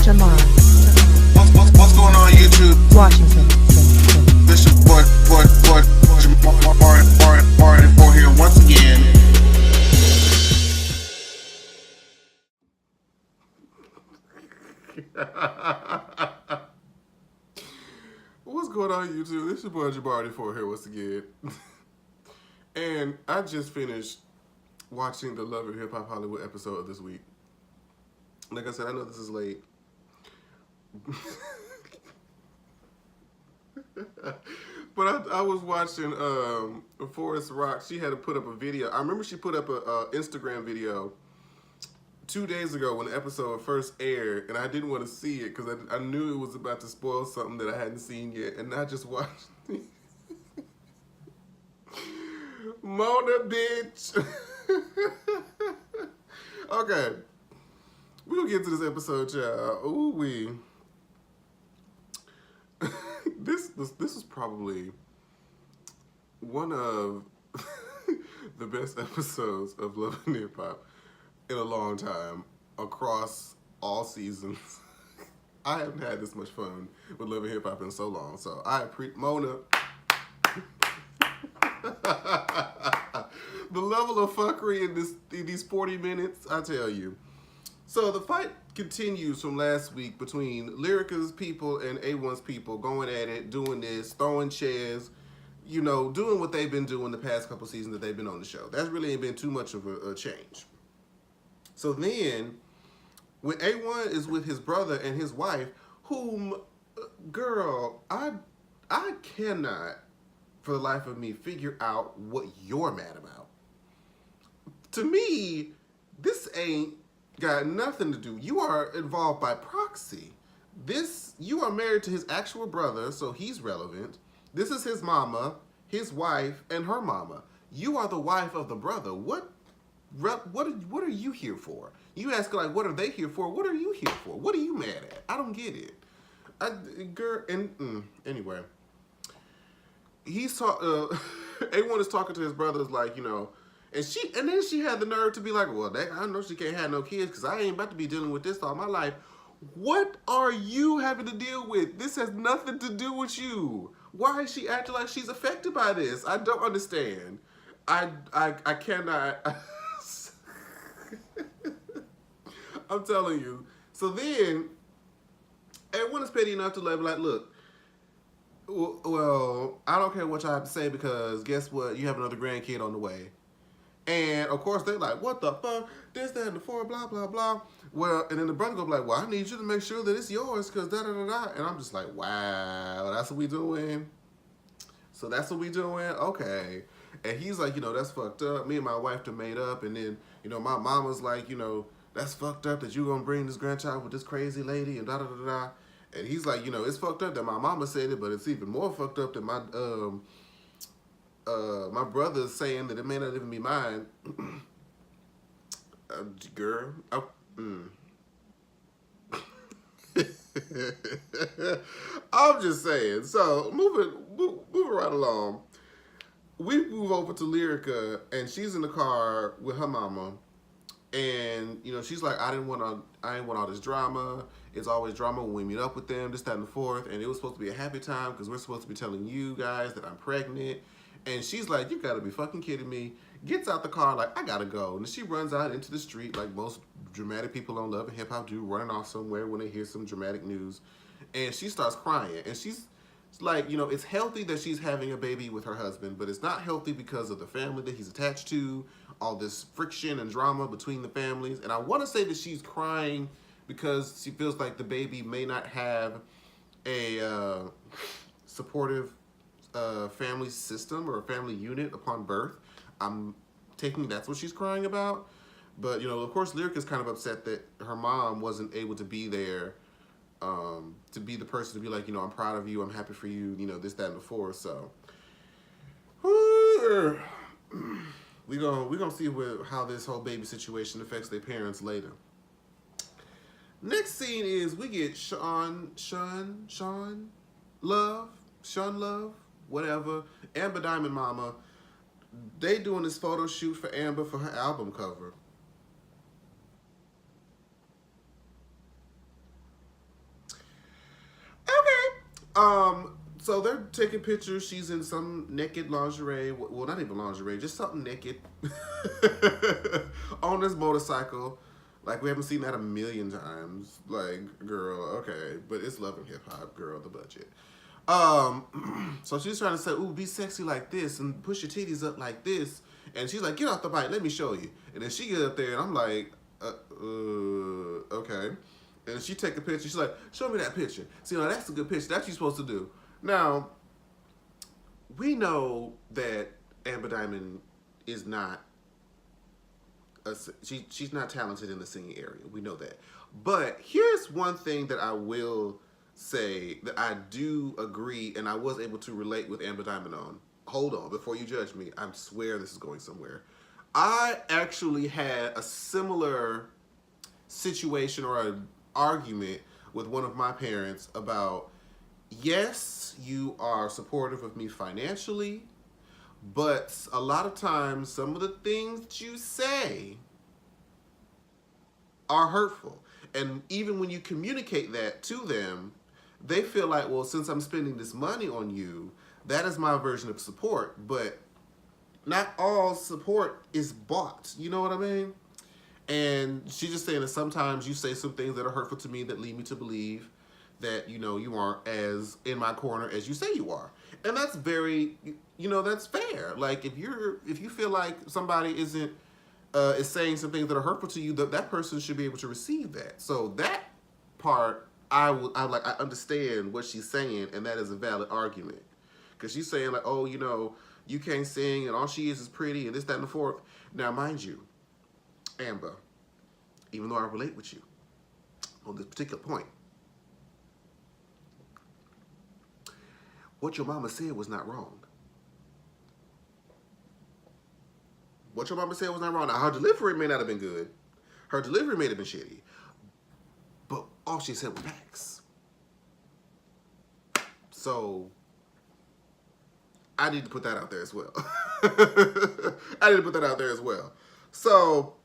What's going on YouTube? Washington. This is boy, Marty for here once again. What's going on YouTube? This is your boy Jabari for here once again. And I just finished watching the Love and Hip Hop Hollywood episode of this week. Like I said, I know this is late. But I was watching Forest Rock. She had to put up a video. I remember she put up a Instagram video 2 days ago when the episode first aired, and I didn't want to see it because I knew it was about to spoil something that I hadn't seen yet, and I just watched Mona, bitch. Okay, we'll get to this episode, y'all. Ooh wee. This is probably one of the best episodes of Love and Hip Hop in a long time, across all seasons. I haven't had this much fun with Love and Hip Hop in so long, so I appreciate Mona. The level of fuckery in these 40 minutes, I tell you. So the fight continues from last week between Lyrica's people and A1's people, going at it, doing this, throwing chairs, you know, doing what they've been doing the past couple seasons that they've been on the show. That's really ain't been too much of a change. So then, when A1 is with his brother and his wife, whom, girl, I cannot, for the life of me, figure out what you're mad about. To me, this ain't got nothing to do. You are involved by proxy. You are married to his actual brother, so he's relevant. This is his mama, his wife, and her mama. You are the wife of the brother. What are you here for? You ask like, what are they here for? What are you here for? What are you mad at? I don't get it. Anyway, he's A1 is talking to his brothers like, you know, and then she had the nerve to be like, well, I know she can't have no kids because I ain't about to be dealing with this all my life. What are you having to deal with? This has nothing to do with you. Why is she acting like she's affected by this? I don't understand. I cannot. I'm telling you. So then, everyone is petty enough to be like, look, well, I don't care what y'all have to say because guess what? You have another grandkid on the way. And of course they're like, what the fuck? This, that, and the four, blah, blah, blah. Well, and then the brother go like, well, I need you to make sure that it's yours because da da da da. And I'm just like, wow, that's what we doing? So that's what we doing? Okay. And he's like, you know, that's fucked up. Me and my wife done made up. And then, you know, my mama's like, you know, that's fucked up that you gonna bring this grandchild with this crazy lady and da da da da. And he's like, you know, it's fucked up that my mama said it, but it's even more fucked up that my brother's saying that it may not even be mine. Girl. I'm just saying. So, moving right along, we move over to Lyrica, and she's in the car with her mama. And, you know, she's like, I ain't want all this drama. It's always drama when we meet up with them, this, that, and the fourth. And it was supposed to be a happy time because we're supposed to be telling you guys that I'm pregnant. And she's like, you gotta be fucking kidding me. Gets out the car like, I gotta go. And she runs out into the street like most dramatic people on Love and Hip Hop do, running off somewhere when they hear some dramatic news. And she starts crying. And she's like, you know, it's healthy that she's having a baby with her husband, but it's not healthy because of the family that he's attached to, all this friction and drama between the families. And I want to say that she's crying because she feels like the baby may not have a supportive family system or a family unit upon birth. I'm taking that's what she's crying about. But, you know, of course, Lyrica's kind of upset that her mom wasn't able to be there to be the person to be like, you know, I'm proud of you, I'm happy for you, you know, this, that, and the fourth. So, we gonna see how this whole baby situation affects their parents later. Next scene is we get Sean Love, whatever, Amber Diamond Mama. They doing this photo shoot for Amber for her album cover. So they're taking pictures. She's in some naked lingerie. Well, not even lingerie, just something naked on this motorcycle. Like, we haven't seen that a million times. Like, girl, okay, but it's Love and Hip Hop, girl, the budget. So she's trying to say, ooh, be sexy like this and push your titties up like this. And she's like, get off the bike, let me show you. And then she get up there, and I'm like, okay. And she take a picture. She's like, show me that picture. See, now that's a good picture. That's what you're supposed to do. Now, we know that Amber Diamond is not she's not talented in the singing area. We know that. But here's one thing that I will say that I do agree and I was able to relate with Amber Diamond on. Hold on, before you judge me, I swear this is going somewhere. I actually had a similar situation or an argument with one of my parents about, yes, you are supportive of me financially, but a lot of times some of the things that you say are hurtful. And even when you communicate that to them, they feel like, well, since I'm spending this money on you, that is my version of support. But not all support is bought. You know what I mean? And she's just saying that sometimes you say some things that are hurtful to me that lead me to believe that, you know, you aren't as in my corner as you say you are. And that's very, you know, that's fair. Like, if you feel like somebody is saying some things that are hurtful to you, that person should be able to receive that. So that part, I understand what she's saying, and that is a valid argument. Because she's saying, like, oh, you know, you can't sing, and all she is pretty, and this, that, and the fourth. Now, mind you, Amber, even though I relate with you on this particular point, what your mama said was not wrong. What your mama said was not wrong. Now, her delivery may not have been good. Her delivery may have been shitty. But all she said was facts. So, I need to put that out there as well. I need to put that out there as well. So,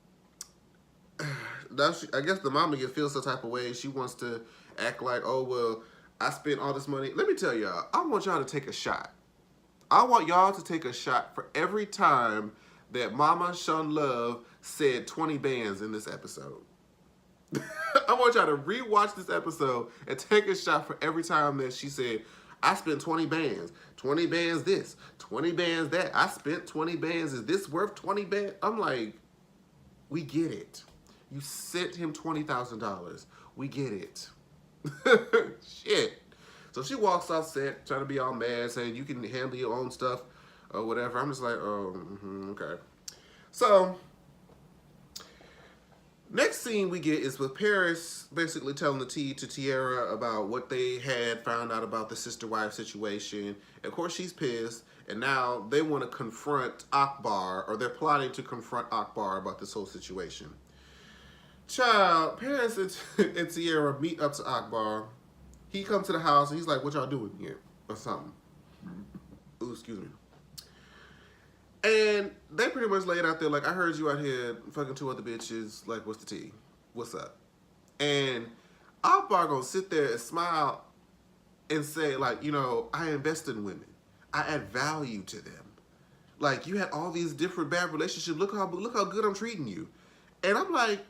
I guess the mama feels some type of way. She wants to act like, oh, well, I spent all this money. Let me tell y'all, I want y'all to take a shot. I want y'all to take a shot for every time that Mama Shun Love said 20 bands in this episode. I want y'all to rewatch this episode and take a shot for every time that she said, I spent 20 bands. 20 bands this, 20 bands that. I spent 20 bands. Is this worth 20 bands? I'm like, we get it. You sent him $20,000. We get it. Shit. So she walks off set trying to be all mad, saying you can handle your own stuff or whatever. I'm just like, oh, okay. So next scene we get is with Paris basically telling the tea to Tierra about what they had found out about the sister-wife situation. Of course, she's pissed, and now they want to confront Akbar, or they're plotting to confront Akbar about this whole situation. Child, Paris and Tierra meet up to Akbar. He comes to the house and he's like, what y'all doing here? Or something. Ooh, excuse me. And they pretty much laid out there like, I heard you out here fucking 2 other bitches. Like, what's the tea? What's up? And Akbar gonna sit there and smile and say, like, you know, I invest in women. I add value to them. Like, you had all these different bad relationships. Look how good I'm treating you. And I'm like,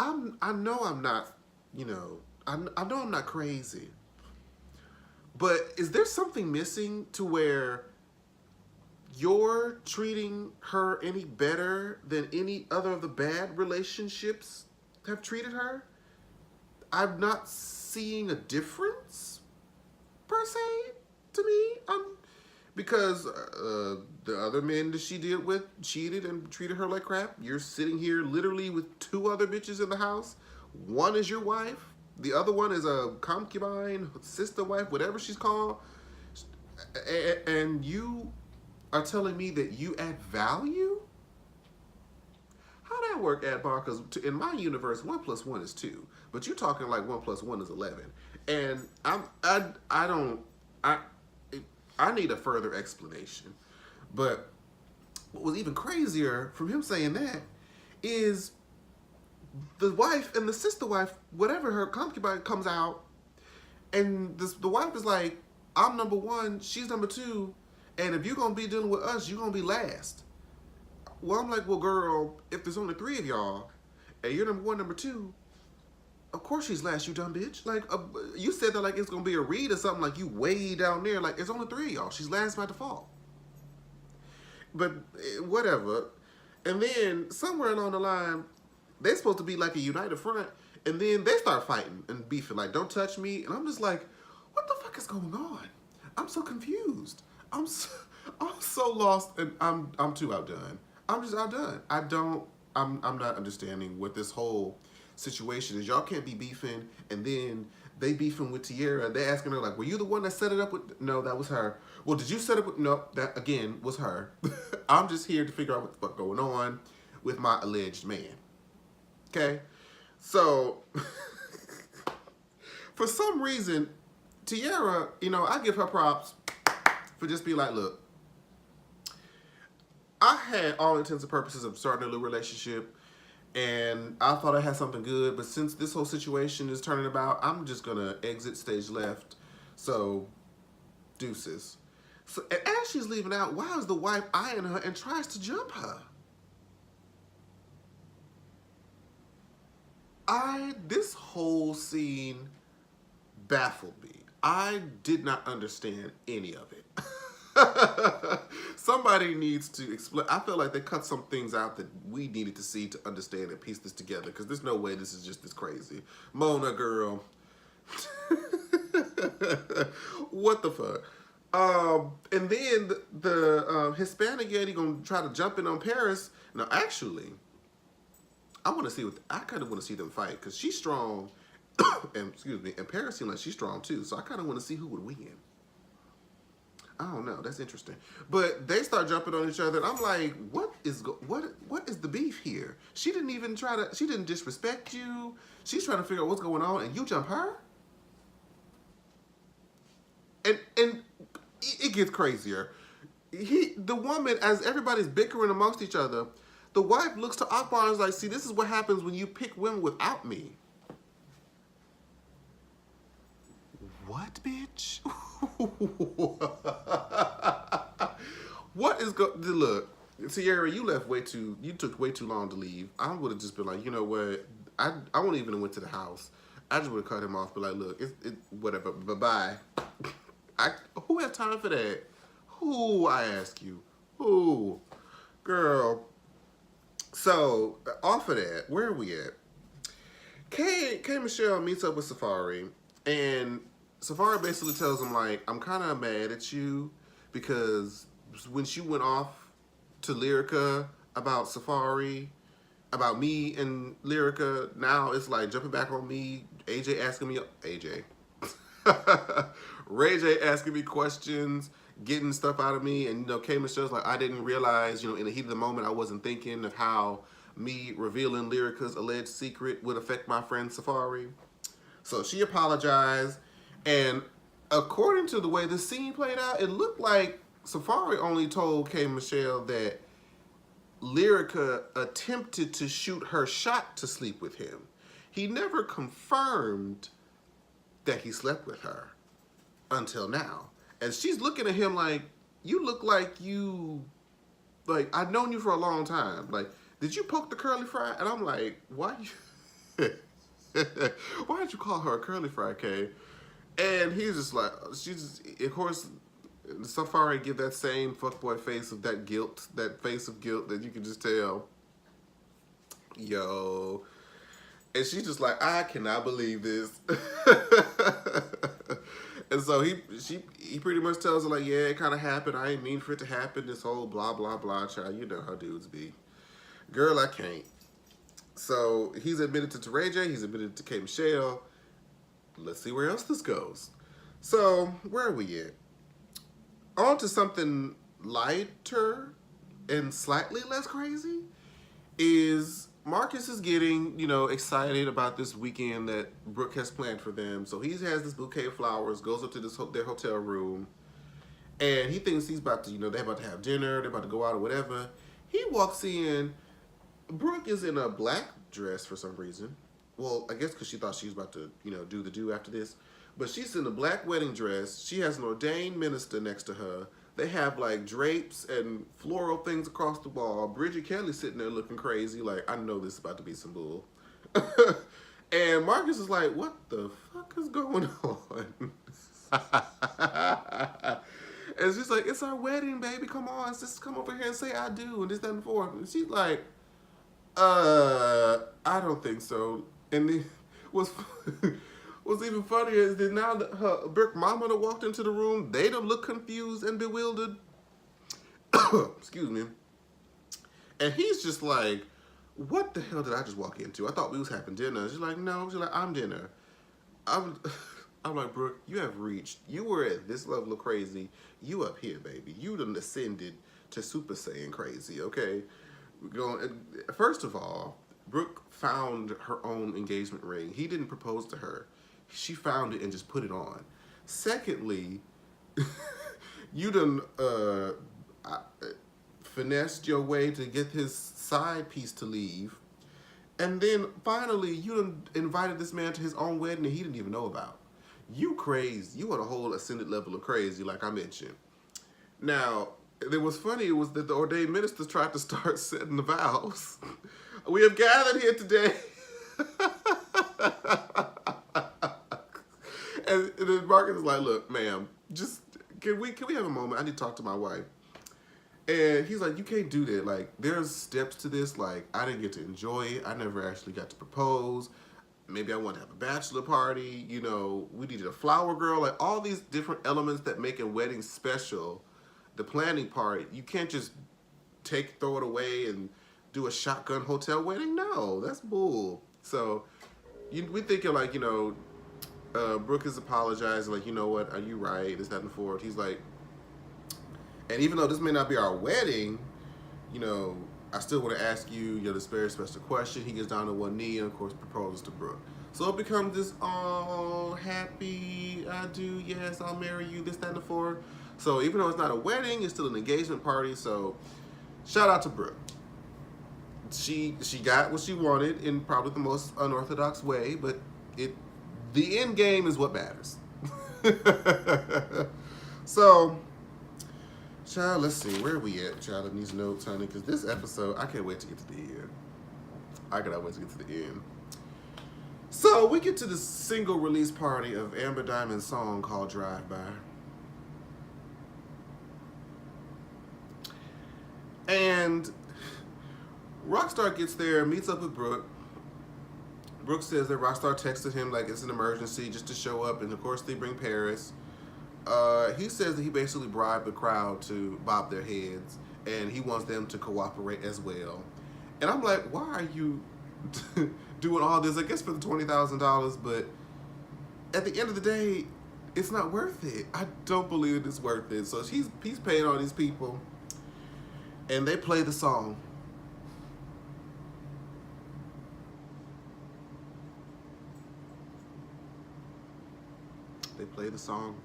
I know I'm not, you know, I know I'm not crazy. But is there something missing to where you're treating her any better than any other of the bad relationships have treated her? I'm not seeing a difference, per se, to me. Because the other men that she dealt with cheated and treated her like crap. You're sitting here literally with 2 other bitches in the house. One is your wife. The other one is a concubine, sister wife, whatever she's called. And you are telling me that you add value? How that work, Akbar? Because in my universe, 1 + 1 is 2. But you're talking like 1 + 1 is 11. And I need a further explanation. But what was even crazier from him saying that is The wife and the sister wife, whatever her concubine, comes out, and the wife is like, I'm number one, she's number two, and if you're gonna be dealing with us, you're gonna be last. Well, I'm like, well, girl, if there's only three of y'all, and you're number one, number two, of course she's last, you dumb bitch. Like, you said that like it's gonna be a read or something, like you way down there, like it's only three of y'all. She's last by default. But whatever. And then somewhere along the line, they're supposed to be like a united front, and then they start fighting and beefing, like, don't touch me. And I'm just like, what the fuck is going on? I'm so confused. I'm so lost, and I'm too outdone. I'm just outdone. I'm not understanding what this whole situation is. Y'all can't be beefing, and then they beefing with Tierra. They asking her, like, were you the one that set it up with? No, that was her. Well, did you set it with? No, that again was her. I'm just here to figure out what the fuck going on with my alleged man. Okay? So, for some reason, Tierra, you know, I give her props for just being like, look, I had all intents and purposes of starting a new relationship, and I thought I had something good, but since this whole situation is turning about, I'm just gonna exit stage left. So, deuces. So, and as she's leaving out, why is the wife eyeing her and tries to jump her? This whole scene baffled me. I did not understand any of it. Somebody needs to explain. I feel like they cut some things out that we needed to see to understand and piece this together, because there's no way this is just this crazy. Mona, girl. What the fuck? And then the Hispanic lady gonna try to jump in on Paris. Now, actually, I want to see I kind of want to see them fight, because she's strong, and excuse me, and Paris seems like she's strong too. So I kind of want to see who would win. I don't know. That's interesting. But they start jumping on each other, and I'm like, what is the beef here? She didn't even she didn't disrespect you. She's trying to figure out what's going on, and you jump her. And it gets crazier. The woman, as everybody's bickering amongst each other, the wife looks to Akbar and is like, see, this is what happens when you pick women without me. What, bitch? What is look, Tierra, you took way too long to leave. I would have just been like, you know what? I wouldn't even have went to the house. I just would have cut him off, but like, look, whatever, bye-bye. Who has time for that? Who, I ask you? Who? Girl. So, off of that, where are we at? K Michelle meets up with Safari, and Safari basically tells him, like, I'm kind of mad at you because when she went off to Lyrica about Safari, about me and Lyrica, now it's like jumping back on me. AJ asking me, Ray J asking me questions, getting stuff out of me, and, you know, K Michelle's like, I didn't realize, you know, in the heat of the moment, I wasn't thinking of how me revealing Lyrica's alleged secret would affect my friend Safari. So she apologized, and according to the way the scene played out, it looked like Safari only told K Michelle that Lyrica attempted to shoot her shot to sleep with him. He never confirmed that he slept with her until now. And she's looking at him like, you look like I've known you for a long time. Like, did you poke the curly fry? And I'm like, why did you call her a curly fry, Kay? And he's just like, of course, Safari give that same fuckboy face of that guilt, that face of guilt that you can just tell. Yo. And she's just like, I cannot believe this. And so he pretty much tells her, like, yeah, it kind of happened. I ain't mean for it to happen. This whole blah, blah, blah, child. You know how dudes be. Girl, I can't. So he's admitted to Ray J. He's admitted to K Michelle. Let's see where else this goes. So where are we at? On to something lighter and slightly less crazy is Marcus is getting, you know, excited about this weekend that Brooke has planned for them. So he has this bouquet of flowers, goes up to their hotel room, and he thinks he's about to, you know, they're about to have dinner, they're about to go out or whatever. He walks in, Brooke is in a black dress for some reason. Well, I guess because she thought she was about to, do the do after this. But she's in a black wedding dress. She has an ordained minister next to her. They have like drapes and floral things across the wall. Bridget Kelly's sitting there looking crazy, like, I know this is about to be some bull. And Marcus is like, what the fuck is going on? And she's like, it's our wedding, baby. Come on, just come over here and say I do, and this, that, and the fourth. And she's like, I don't think so. And then what's even funnier is that now that her Brooke mama done walked into the room, they don't look confused and bewildered. Excuse me. And he's just like, what the hell did I just walk into? I thought we was having dinner. She's like, no. She's like, I'm dinner. I'm like, Brooke, you have reached. You were at this level of crazy. You up here, baby. You done ascended to Super Saiyan crazy, okay? First of all, Brooke found her own engagement ring. He didn't propose to her. She found it and just put it on. Secondly, you done finessed your way to get his side piece to leave. And then finally, you done invited this man to his own wedding that he didn't even know about. You crazy. You on a whole ascended level of crazy, like I mentioned. Now, it was funny was that the ordained ministers tried to start setting the vows. We have gathered here today. And then Marcus is like, look, ma'am, just can we have a moment? I need to talk to my wife. And he's like, you can't do that. Like, there's steps to this. Like, I didn't get to enjoy it. I never actually got to propose. Maybe I want to have a bachelor party. We needed a flower girl. Like, all these different elements that make a wedding special. The planning part, you can't just throw it away and do a shotgun hotel wedding. No, that's bull. So we think you're like, Brooke is apologizing, like, you know what, are you right, this, that, and the fourth. He's like, and even though this may not be our wedding, I still want to ask you, this very special question. He gets down to one knee and, of course, proposes to Brooke. So it becomes this, happy, I do, yes, I'll marry you, this, that, and the fourth. So even though it's not a wedding, it's still an engagement party. So shout out to Brooke. She got what she wanted in probably the most unorthodox way, but the end game is what matters. So, child, let's see, where are we at, child, in these notes, honey? Because this episode, I can't wait to get to the end. I cannot wait to get to the end. So we get to the single release party of Amber Diamond's song called Drive By. And Rockstar gets there, meets up with Brooke. Brooke says that Rockstar texted him like it's an emergency just to show up, and of course they bring Paris. He says that he basically bribed the crowd to bob their heads, and he wants them to cooperate as well. And I'm like, why are you doing all this? I guess for the $20,000, but at the end of the day, it's not worth it. I don't believe it's worth it. So he's paying all these people. And they play the song. They play the song.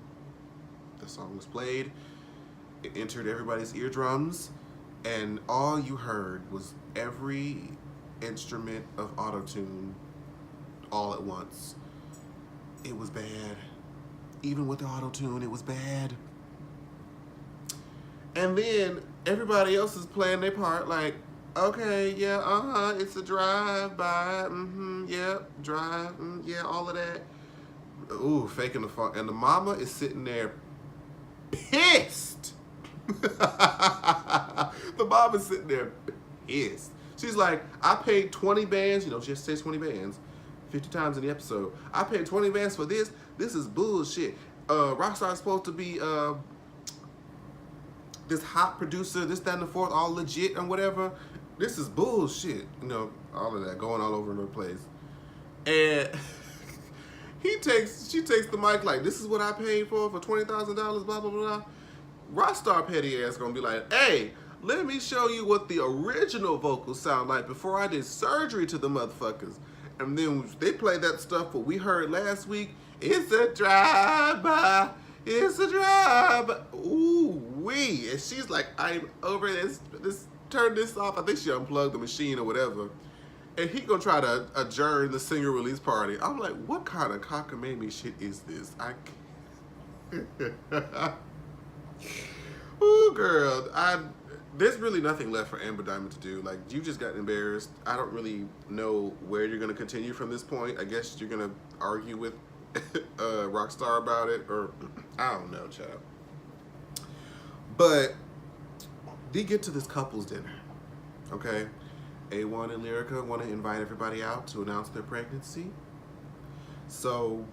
The song was played. It entered everybody's eardrums. And all you heard was every instrument of auto-tune all at once. It was bad. Even with the auto-tune, it was bad. And then everybody else is playing their part like, okay, yeah, it's a drive-by, yep, drive, yeah, all of that. Ooh, faking the funk. And the mama is sitting there pissed. The mom is sitting there pissed. She's like, I paid 20 bands, she just says 20 bands 50 times in the episode. I paid 20 bands for this. This is bullshit. Rockstar is supposed to be this hot producer, this, that, and the fourth, all legit and whatever. This is bullshit. All of that going all over the place. And she takes the mic like, this is what I paid for $20,000, blah, blah, blah. Rockstar petty ass gonna be like, hey, let me show you what the original vocals sound like before I did surgery to the motherfuckers. And then they play that stuff what we heard last week. It's a drive-by. It's a drive-by. Ooh-wee. And she's like, I'm over this. Turn this off. I think she unplugged the machine or whatever. And he gonna try to adjourn the single release party. I'm like, what kind of cockamamie shit is this? I can't. Ooh, girl. There's really nothing left for Amber Diamond to do. Like, you just got embarrassed. I don't really know where you're gonna continue from this point. I guess you're gonna argue with Rockstar about it, or I don't know, child. But they get to this couples dinner, okay? A1 and Lyrica want to invite everybody out to announce their pregnancy. So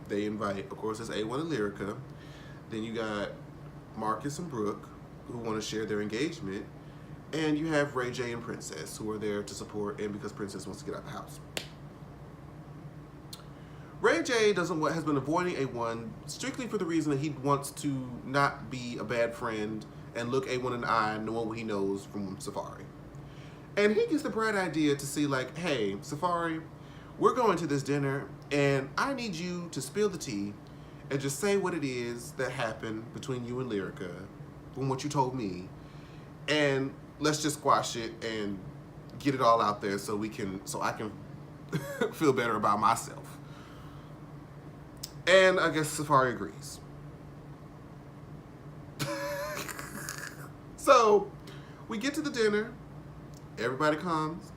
they invite, of course, it's A1 and Lyrica. Then you got Marcus and Brooke, who want to share their engagement. And you have Ray J and Princess, who are there to support, and because Princess wants to get out of the house. Ray J has been avoiding A1 strictly for the reason that he wants to not be a bad friend and look A1 in the eye, knowing what he knows from Safari. And he gets the bright idea to see, like, hey, Safari, we're going to this dinner, and I need you to spill the tea and just say what it is that happened between you and Lyrica from what you told me, and let's just squash it and get it all out there so I can feel better about myself. And I guess Safari agrees. So we get to the dinner. Everybody comes.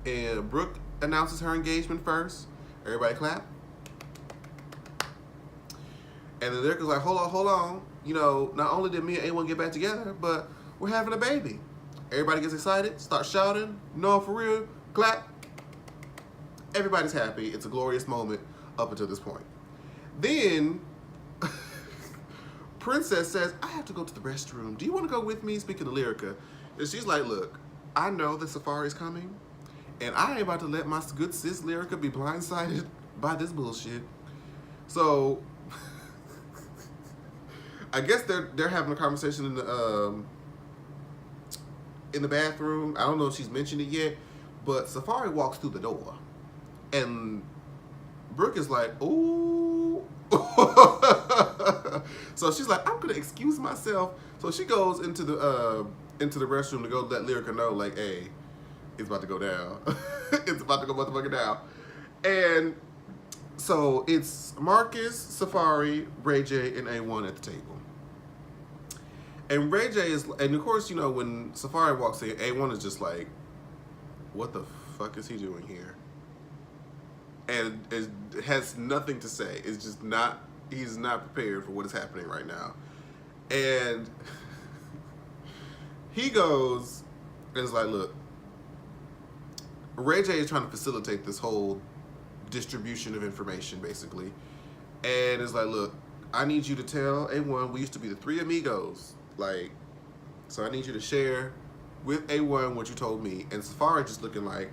And Brooke announces her engagement first. Everybody clap. And then Lyrica's like, hold on. You know, not only did me and A1 get back together, but we're having a baby. Everybody gets excited, starts shouting. No, for real. Clap. Everybody's happy. It's a glorious moment up until this point. Then Princess says, I have to go to the restroom. Do you want to go with me? Speaking to Lyrica. And she's like, look, I know that Safari's coming, and I ain't about to let my good sis Lyrica be blindsided by this bullshit. So I guess they're having a conversation in the bathroom. I don't know if she's mentioned it yet, but Safari walks through the door, and Brooke is like, ooh. So she's like, I'm gonna excuse myself. So she goes into the restroom to go let Lyrica know, like, hey, it's about to go down. It's about to go motherfucking down. And so it's Marcus, Safari, Ray J, and A1 at the table. And Ray J is, and of course, you know, when Safari walks in, A1 is just like, what the fuck is he doing here? And it has nothing to say. It's just not, he's not prepared for what is happening right now. And he goes and is like, look, Ray J is trying to facilitate this whole distribution of information, basically. And it's like, look, I need you to tell A1 we used to be the three amigos. Like, so I need you to share with A1 what you told me. And Safari just looking like,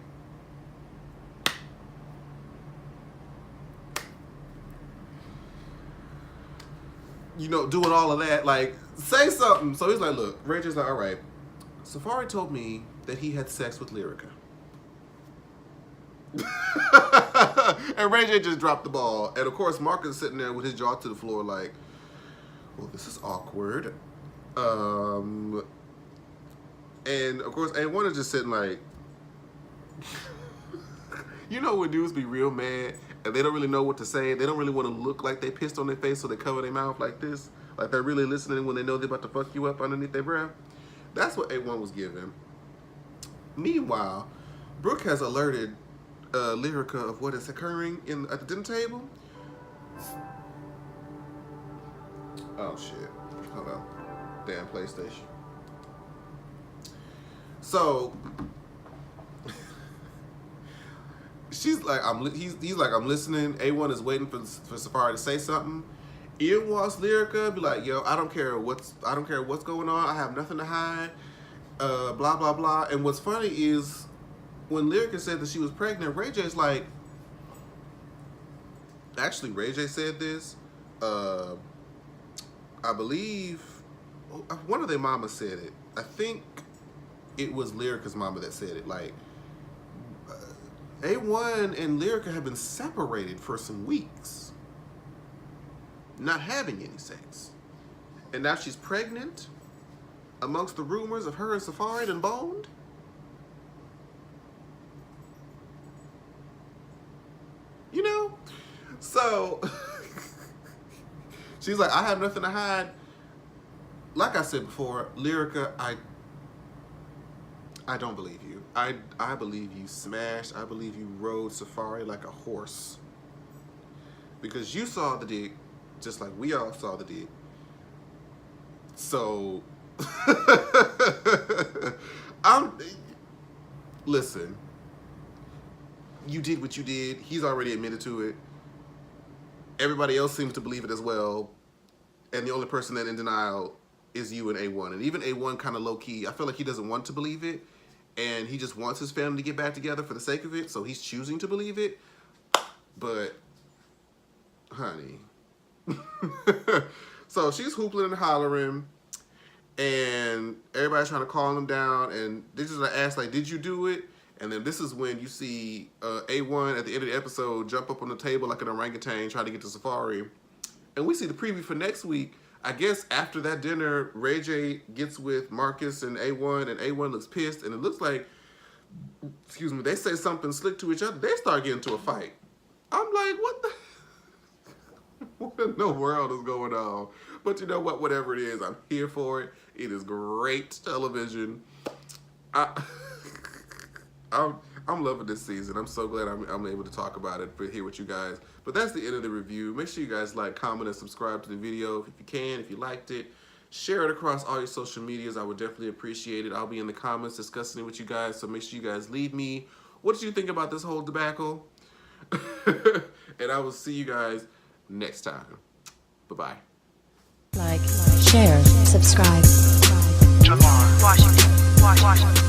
you know, doing all of that, like, say something. So he's like, look, Ray J's like, all right, Safari told me that he had sex with Lyrica. And Ray J just dropped the ball. And of course, Marcus is sitting there with his jaw to the floor like, well, this is awkward. And of course, A1 is just sitting like, you know when dudes be real mad and they don't really know what to say. They don't really want to look like they pissed on their face, so they cover their mouth like this. Like they're really listening when they know they're about to fuck you up underneath their breath. That's what A1 was giving. Meanwhile, Brooke has alerted Lyrica of what is occurring at the dinner table. Oh shit. Hold on. Damn PlayStation. So she's like, he's like, I'm listening. A1 is waiting for Safari to say something. Ian wants Lyrica be like, yo, I don't care what's going on. I have nothing to hide. Blah blah blah. And what's funny is when Lyrica said that she was pregnant, Ray J's like, actually Ray J said this. I believe one of their mamas said it. I think it was Lyrica's mama that said it. Like, A1 and Lyrica have been separated for some weeks, not having any sex. And now she's pregnant amongst the rumors of her and Safari and boned. So she's like, I have nothing to hide. Like I said before, Lyrica, I don't believe you. I believe you smashed. I believe you rode Safari like a horse. Because you saw the dick, just like we all saw the dick. So, listen, you did what you did. He's already admitted to it. Everybody else seems to believe it as well. And the only person that in denial is you and A1. And even A1 kind of low-key, I feel like he doesn't want to believe it. And he just wants his family to get back together for the sake of it. So he's choosing to believe it. But, honey. So she's hoopling and hollering. And everybody's trying to calm him down. And they just ask, like, did you do it? And then this is when you see A1 at the end of the episode jump up on the table like an orangutan trying to get to Safari. And we see the preview for next week. I guess after that dinner, Ray J gets with Marcus and A1 looks pissed. And it looks like, excuse me, they say something slick to each other. They start getting into a fight. I'm like, what in the world is going on? But you know what? Whatever it is, I'm here for it. It is great television. I'm loving this season. I'm so glad I'm able to talk about it here with you guys. But that's the end of the review. Make sure you guys like, comment, and subscribe to the video if you can, if you liked it. Share it across all your social medias. I would definitely appreciate it. I'll be in the comments discussing it with you guys, so make sure you guys leave me what did you think about this whole debacle. And I will see you guys next time. Bye-bye. Like, share, subscribe. Washington.